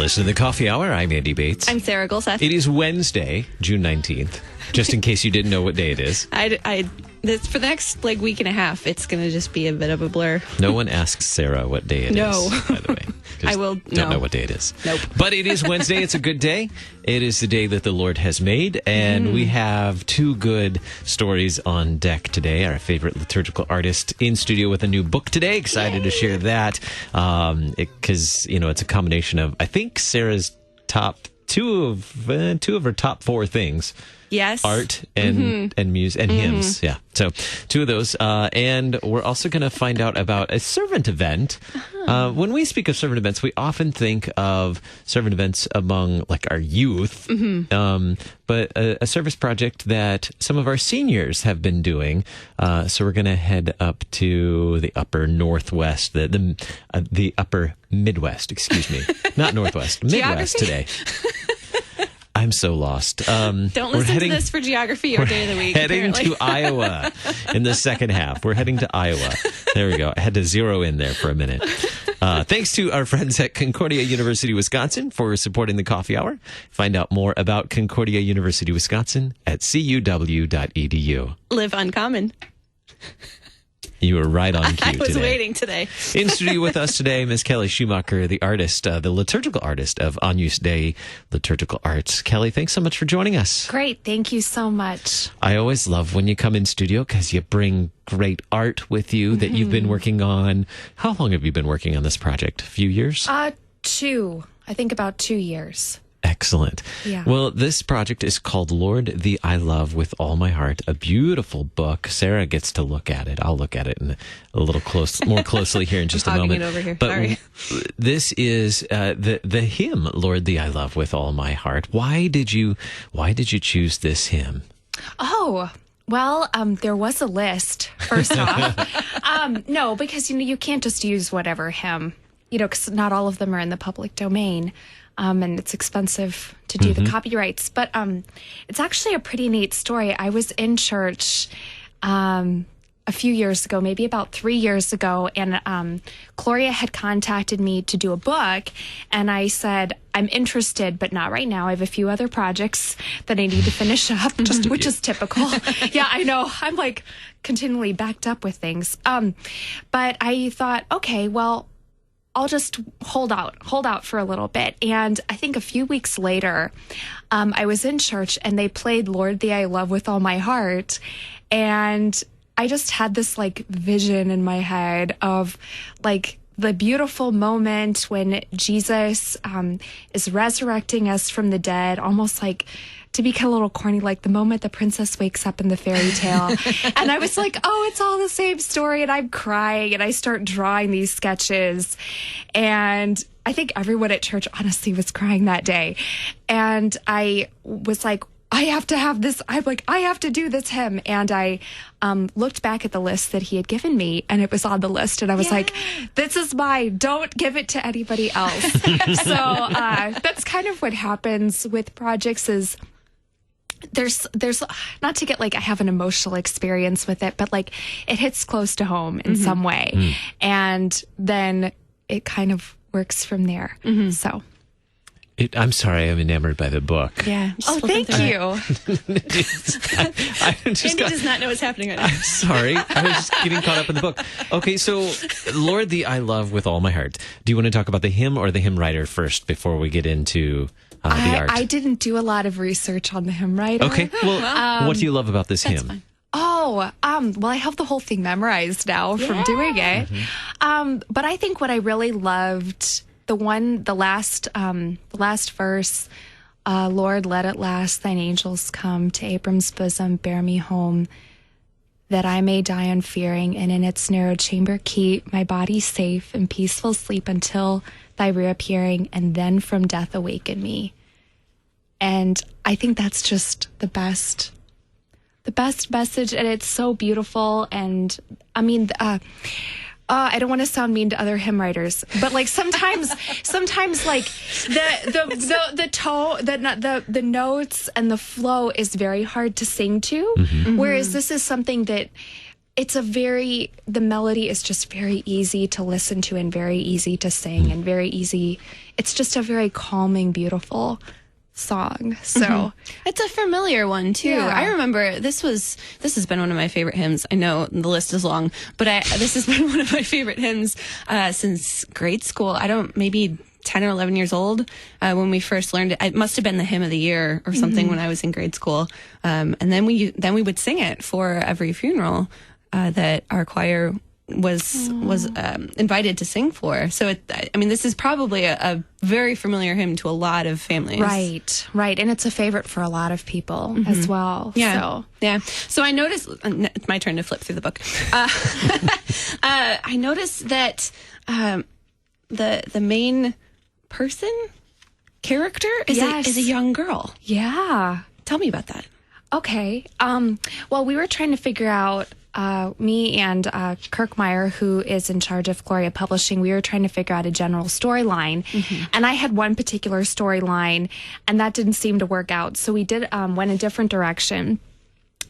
listening to the Coffee Hour. I'm Andy Bates. I'm Sarah Gulseth. It is Wednesday, June 19th, just in case you didn't know what day it is. This for the next week and a half, it's going to just be a bit of a blur. No one asks Sarah what day it is, by the way. I don't know what day it is. Nope. But it is Wednesday. It's a good day. It is the day that the Lord has made, and we have two good stories on deck today. Our favorite liturgical artist in studio with a new book today. Excited to share that because it's a combination of, I think, Sarah's top two of her top four things. Yes. Art and music and hymns. Yeah. So two of those. And we're also going to find out about a servant event. When we speak of servant events, we often think of servant events among our youth. But a service project that some of our seniors have been doing. So we're going to head up to the upper Northwest, the upper Midwest, excuse me. Not Northwest, Midwest today. I'm so lost. Don't listen to this for geography or day of the week. Heading to Iowa in the second half. We're heading to Iowa. There we go. I had to zero in there for a minute. Thanks to our friends at Concordia University, Wisconsin for supporting the Coffee Hour. Find out more about Concordia University, Wisconsin at cuw.edu. Live uncommon. You were right on cue today. I was waiting today. In studio with us today, Ms. Kelly Schumacher, the artist, the liturgical artist of Agnus Dei Liturgical Arts. Kelly, thanks so much for joining us. Great. Thank you so much. I always love when you come in studio because you bring great art with you that you've been working on. How long have you been working on this project? A few years? Two. I think about 2 years. Excellent. Yeah. Well, this project is called Lord, Thee I Love with All My Heart, a beautiful book. Sarah gets to look at it. I'll look at it more closely here in just a moment. It over here. But Sorry. This is the hymn, Lord, Thee I Love with All My Heart. Why did you choose this hymn? Oh, well, there was a list, first off. No, because, you can't just use whatever hymn, because not all of them are in the public domain. And it's expensive to do the copyrights. But it's actually a pretty neat story. I was in church a few years ago, maybe about 3 years ago, and Kloria had contacted me to do a book, and I said, I'm interested, but not right now. I have a few other projects that I need to finish up, which is typical. Yeah, I know. I'm continually backed up with things. But I thought, okay, well, I'll just hold out for a little bit. And I think a few weeks later, I was in church and they played Lord, Thee I Love with All My Heart. And I just had this vision in my head of the beautiful moment when Jesus is resurrecting us from the dead, almost to be kind of a little corny, the moment the princess wakes up in the fairy tale. And I was it's all the same story. And I'm crying and I start drawing these sketches. And I think everyone at church honestly was crying that day. And I was I have to have this. I have to do this hymn. And I looked back at the list that he had given me, and it was on the list. And I was this is mine. Don't give it to anybody else. So that's kind of what happens with projects is there's not to get I have an emotional experience with it, but it hits close to home in some way. And then it kind of works from there. So. I'm sorry, I'm enamored by the book. Yeah. Oh, thank you. Andy does not know what's happening right now. I'm sorry. I was just getting caught up in the book. Okay, so Lord, Thee I Love with All My Heart. Do you want to talk about the hymn or the hymn writer first before we get into the art? I didn't do a lot of research on the hymn writer. Okay. Well, what do you love about this hymn? Fine. Oh, well, I have the whole thing memorized now from doing it. But I think what I really loved, the last verse, Lord, let at last thine angels come to Abram's bosom, bear me home, that I may die unfearing, and in its narrow chamber keep my body safe in peaceful sleep until thy reappearing, and then from death awaken me. And I think that's just the best message, and it's so beautiful. And I mean, I don't want to sound mean to other hymn writers, but sometimes the tone, the notes and the flow is very hard to sing to. Whereas this is something that the melody is just very easy to listen to and very easy to sing and very easy. It's just a very calming, beautiful song. So it's a familiar one too. Yeah. I remember this has been one of my favorite hymns. I know the list is long, but this has been one of my favorite hymns since grade school. Maybe 10 or 11 years old when we first learned it. It must have been the hymn of the year or something when I was in grade school. And then we would sing it for every funeral that our choir was invited to sing for. So this is probably a very familiar hymn to a lot of families. Right. And it's a favorite for a lot of people as well. Yeah. So I noticed, it's my turn to flip through the book. I noticed that the main character is a young girl. Yeah. Tell me about that. Okay. Well, we were trying to figure out, me and Kirkmeyer, who is in charge of Kloria Publishing, we were trying to figure out a general storyline. And I had one particular storyline, and that didn't seem to work out. So we went a different direction.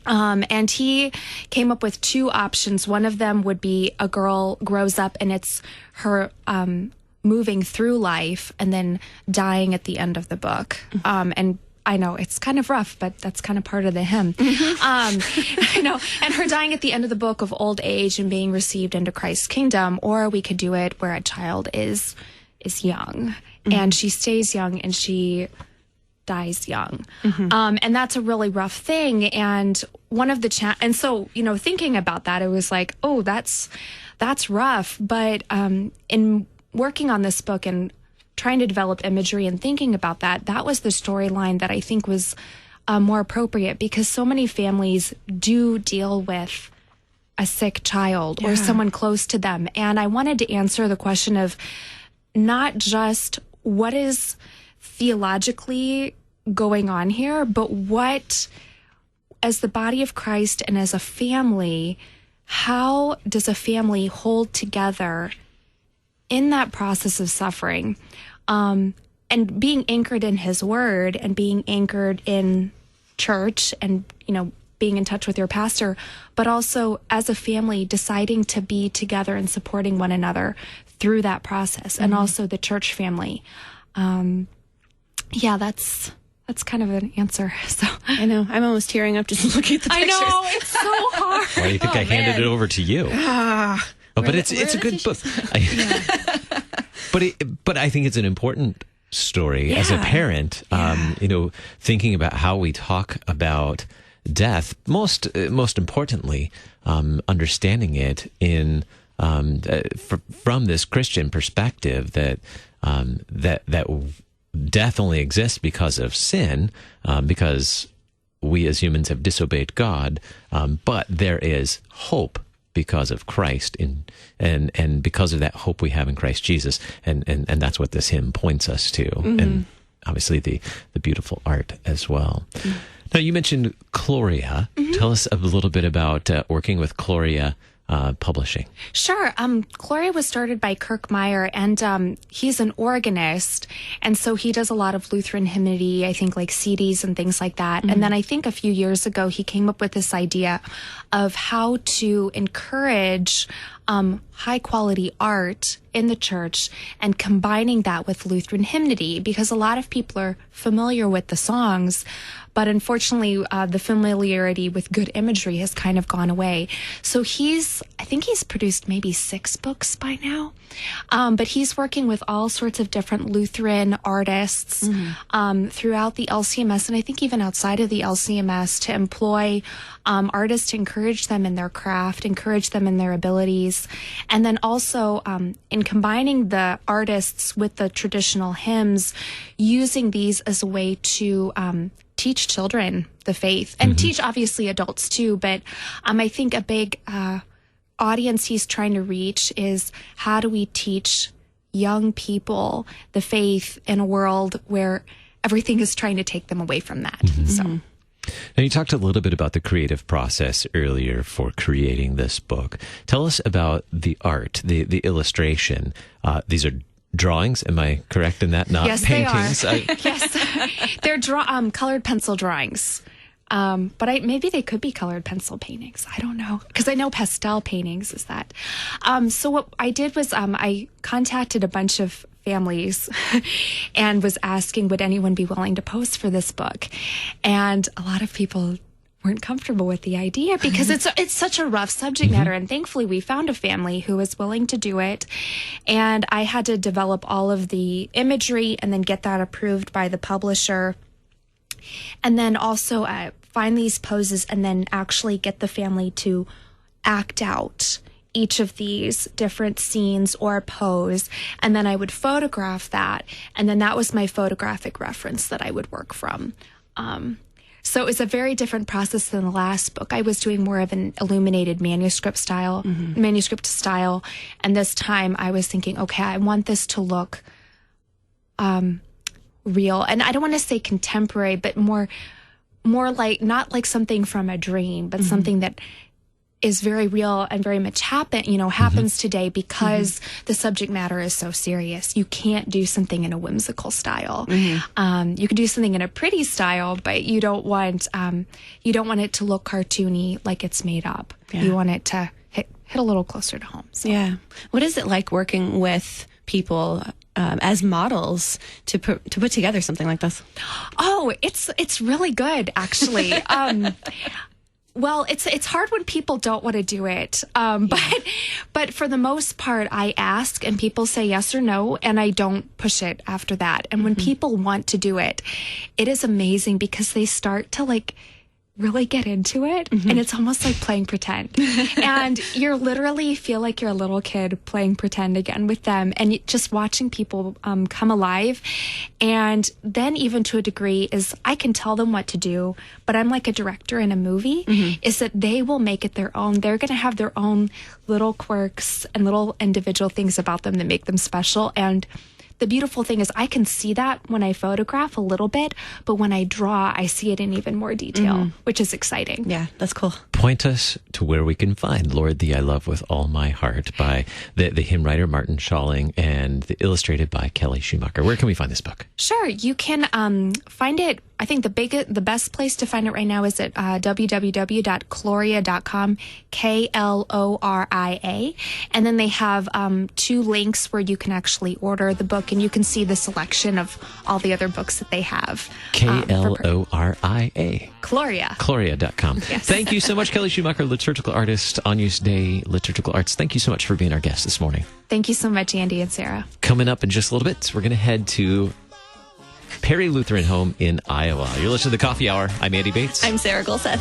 And he came up with two options. One of them would be a girl grows up, and it's her moving through life and then dying at the end of the book. And I know it's kind of rough, but that's kind of part of the hymn. And her dying at the end of the book of old age and being received into Christ's kingdom. Or we could do it where a child is young and she stays young and she dies young. And that's a really rough thing. And one of the and so, thinking about that, it was like, oh, that's rough. But in working on this book and trying to develop imagery and thinking about that was the storyline that I think was more appropriate, because so many families do deal with a sick child or someone close to them. And I wanted to answer the question of not just what is theologically going on here, but what, as the body of Christ and as a family, how does a family hold together in that process of suffering, and being anchored in his word and being anchored in church and, being in touch with your pastor, but also as a family deciding to be together and supporting one another through that process, and also the church family. That's kind of an answer. So I know I'm almost tearing up just looking at the pictures. I know, it's so hard. Why do you think I handed it over to you? But it's a good book. But I think it's an important story as a parent. Thinking about how we talk about death. Most importantly, understanding it in from this Christian perspective that death only exists because of sin, because we as humans have disobeyed God. But there is hope because of Christ, and because of that hope we have in Christ Jesus, and that's what this hymn points us to, and obviously the beautiful art as well. Now, you mentioned Kloria. Tell us a little bit about working with Kloria Publishing. Sure. Kloria was started by Kirkmeyer, and he's an organist, and so he does a lot of Lutheran hymnody, I think, like CDs and things like that. And then I think a few years ago he came up with this idea of how to encourage high quality art in the church and combining that with Lutheran hymnody, because a lot of people are familiar with the songs, but unfortunately, the familiarity with good imagery has kind of gone away. So I think he's produced maybe 6 books by now. But he's working with all sorts of different Lutheran artists throughout the LCMS, and I think even outside of the LCMS, to employ artists to encourage them in their craft, encourage them in their abilities. And then also in combining the artists with the traditional hymns, using these as a way to teach children the faith, and teach obviously adults too. But I think a big audience he's trying to reach is, how do we teach young people the faith in a world where everything is trying to take them away from that? So. Now, you talked a little bit about the creative process earlier for creating this book. Tell us about the art, the illustration. These are drawings, am I correct in that? Not yes, paintings? They are. Yes, they're colored pencil drawings. But maybe they could be colored pencil paintings. I don't know, because I know pastel paintings is that. So what I did was I contacted a bunch of families and was asking, would anyone be willing to pose for this book? And a lot of people weren't comfortable with the idea because it's such a rough subject matter. And thankfully we found a family who was willing to do it. And I had to develop all of the imagery and then get that approved by the publisher. And then also find these poses and then actually get the family to act out each of these different scenes or pose. And then I would photograph that. And then that was my photographic reference that I would work from. So it was a very different process than the last book. I was doing more of an illuminated manuscript style. And this time I was thinking, okay, I want this to look real. And I don't want to say contemporary, but more like, not like something from a dream, but something that is very real and very much happens today because the subject matter is so serious. You can't do something in a whimsical style. You can do something in a pretty style, but you don't want it to look cartoony like it's made up. Yeah. You want it to hit a little closer to home. So. Yeah. What is it like working with people as models to put together something like this? Oh, it's really good, actually. Well, it's hard when people don't want to do it. But for the most part, I ask and people say yes or no, and I don't push it after that. And when people want to do it, it is amazing because they start to really get into it. And it's almost like playing pretend. And you literally feel like you're a little kid playing pretend again with them and just watching people come alive. And then even to a degree is I can tell them what to do, but I'm like a director in a movie, is that they will make it their own. They're going to have their own little quirks and little individual things about them that make them special. And the beautiful thing is I can see that when I photograph a little bit, but when I draw, I see it in even more detail, which is exciting. Yeah, that's cool. Point us to where we can find Lord Thee I Love With All My Heart by the hymn writer Martin Schalling and illustrated by Kelly Schumacher. Where can we find this book? Sure. You can find it. I think the best place to find it right now is at www.kloria.com, Kloria. And then they have 2 links where you can actually order the book and you can see the selection of all the other books that they have. Kloria. Kloria. Kloria.com. Yes. Thank you so much, Kelly Schumacher, liturgical artist, Agnus Dei Liturgical Arts. Thank you so much for being our guest this morning. Thank you so much, Andy and Sarah. Coming up in just a little bit, we're going to head to Perry Lutheran Home in Iowa. You're listening to the Coffee Hour. I'm Andy Bates. I'm Sarah Golseth.